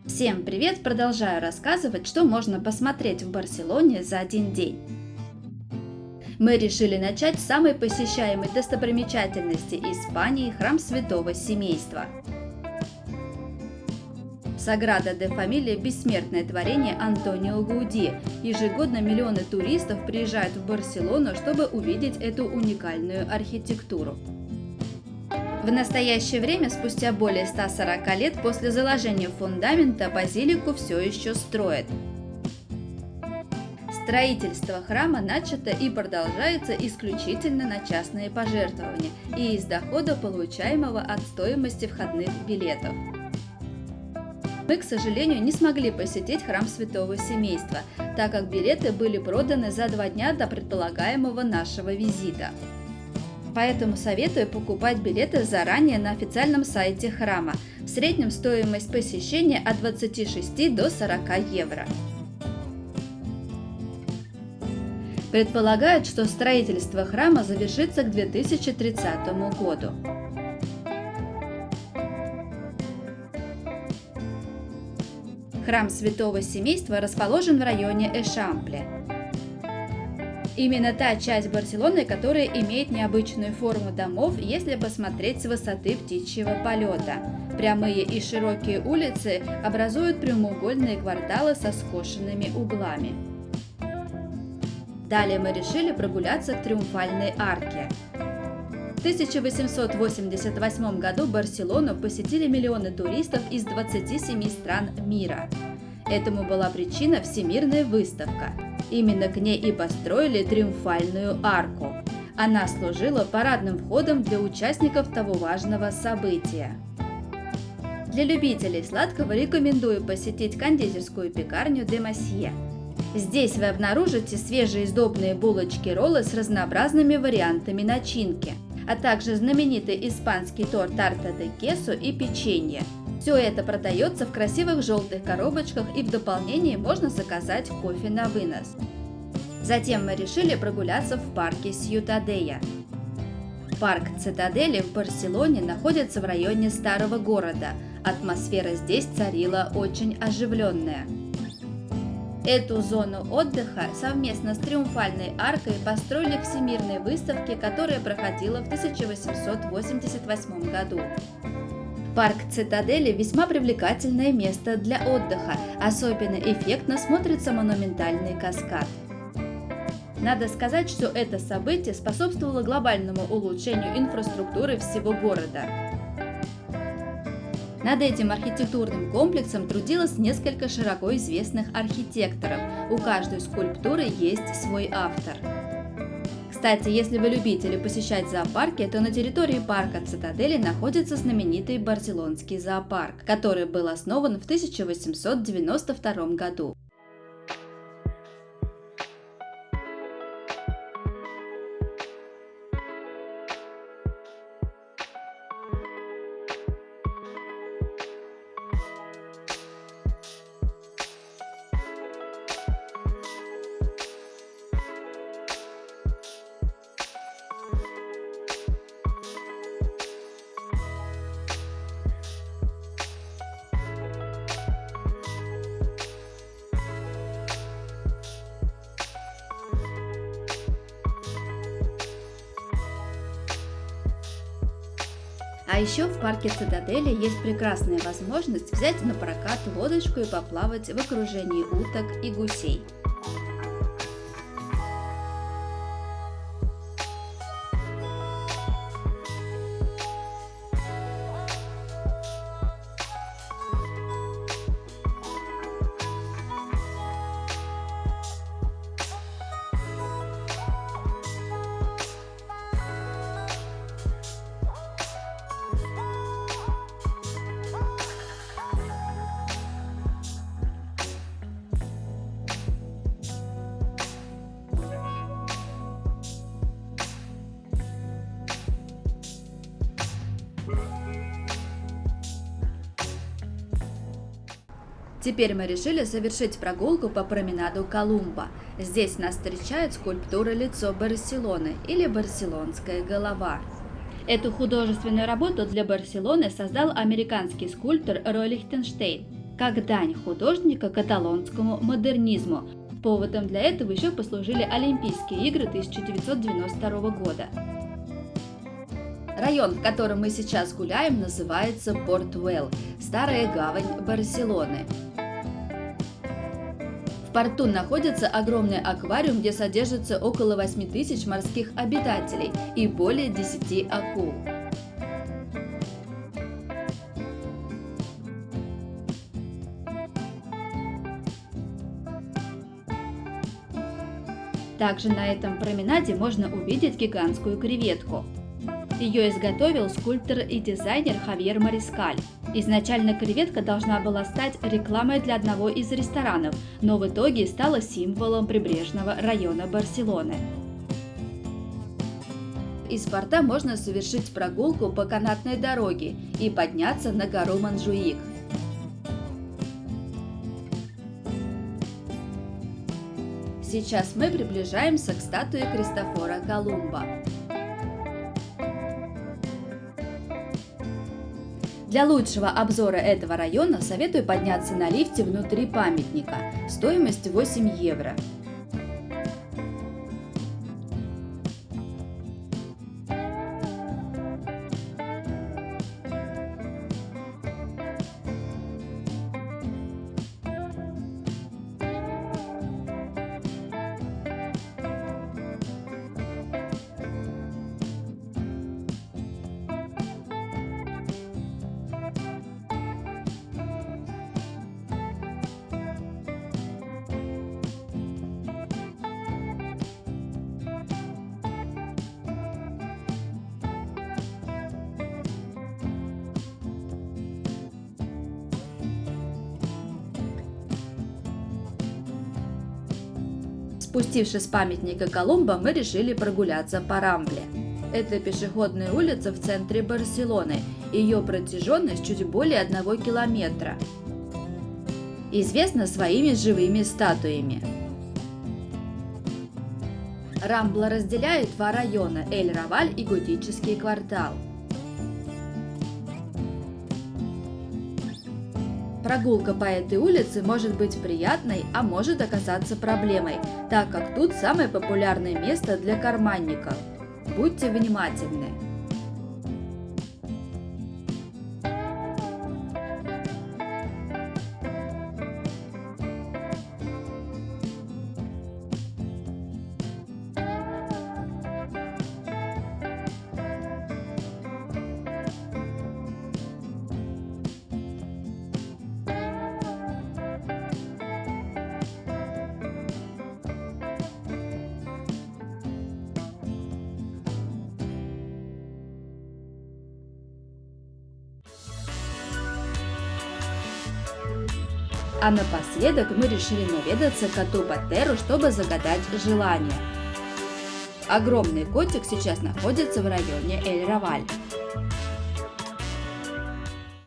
Всем привет! Продолжаю рассказывать, что можно посмотреть в Барселоне за один день. Мы решили начать с самой посещаемой достопримечательности Испании – храм Святого Семейства. Саграда де Фамилия – бессмертное творение Антонио Гауди. Ежегодно миллионы туристов приезжают в Барселону, чтобы увидеть эту уникальную архитектуру. В настоящее время, спустя более 140 лет после заложения фундамента, базилику все еще строят. Строительство храма начато и продолжается исключительно на частные пожертвования и из дохода, получаемого от стоимости входных билетов. Мы, к сожалению, не смогли посетить храм Святого Семейства, так как билеты были проданы за 2 дня до предполагаемого нашего визита. Поэтому советую покупать билеты заранее на официальном сайте храма. В среднем стоимость посещения от 26 до 40 евро. Предполагают, что строительство храма завершится к 2030 году. Храм Святого Семейства расположен в районе Эшампле. Именно та часть Барселоны, которая имеет необычную форму домов, если посмотреть с высоты птичьего полета. Прямые и широкие улицы образуют прямоугольные кварталы со скошенными углами. Далее мы решили прогуляться к Триумфальной арке. В 1888 году Барселону посетили миллионы туристов из 27 стран мира. Этому была причина Всемирная выставка. Именно к ней и построили Триумфальную арку. Она служила парадным входом для участников того важного события. Для любителей сладкого рекомендую посетить кондитерскую пекарню Де Масье. Здесь вы обнаружите свежие сдобные булочки-роллы с разнообразными вариантами начинки, а также знаменитый испанский торт тарта де queso и печенье. Все это продается в красивых желтых коробочках, и в дополнение можно заказать кофе на вынос. Затем мы решили прогуляться в парке Сьютадея. Парк Цитадели в Барселоне находится в районе старого города. Атмосфера здесь царила очень оживленная. Эту зону отдыха совместно с Триумфальной аркой построили к Всемирной выставке, которая проходила в 1888 году. Парк Цитадели весьма привлекательное место для отдыха, особенно эффектно смотрится монументальный каскад. Надо сказать, что это событие способствовало глобальному улучшению инфраструктуры всего города. Над этим архитектурным комплексом трудилось несколько широко известных архитекторов, у каждой скульптуры есть свой автор. Кстати, если вы любители посещать зоопарки, то на территории парка Цитадели находится знаменитый Барселонский зоопарк, который был основан в 1892 году. А еще в парке Цитадели есть прекрасная возможность взять на прокат лодочку и поплавать в окружении уток и гусей. Теперь мы решили совершить прогулку по променаду Колумба. Здесь нас встречает скульптура «Лицо Барселоны» или «Барселонская голова». Эту художественную работу для Барселоны создал американский скульптор Рой Лихтенштейн. как дань художника каталонскому модернизму. Поводом для этого еще послужили Олимпийские игры 1992 года. Район, в котором мы сейчас гуляем, называется Порт-Вэлл, старая гавань Барселоны. В порту находится огромный аквариум, где содержится около 8000 морских обитателей и более 10 акул. Также на этом променаде можно увидеть гигантскую креветку. Ее изготовил скульптор и дизайнер Хавьер Марискаль. Изначально креветка должна была стать рекламой для одного из ресторанов, но в итоге стала символом прибрежного района Барселоны. Из порта можно совершить прогулку по канатной дороге и подняться на гору Монжуик. Сейчас мы приближаемся к статуе Кристофора Колумба. Для лучшего обзора этого района советую подняться на лифте внутри памятника. Стоимость 8 евро. Спустившись с памятника Колумба, мы решили прогуляться по Рамбле. Это пешеходная улица в центре Барселоны. Ее протяженность чуть более 1 километра. Известна своими живыми статуями. Рамбла разделяет 2 района – Эль-Раваль и Готический квартал. Прогулка по этой улице может быть приятной, а может оказаться проблемой, так как тут самое популярное место для карманников. Будьте внимательны. А напоследок мы решили наведаться к коту Патеру, чтобы загадать желание. Огромный котик сейчас находится в районе Эль-Раваль.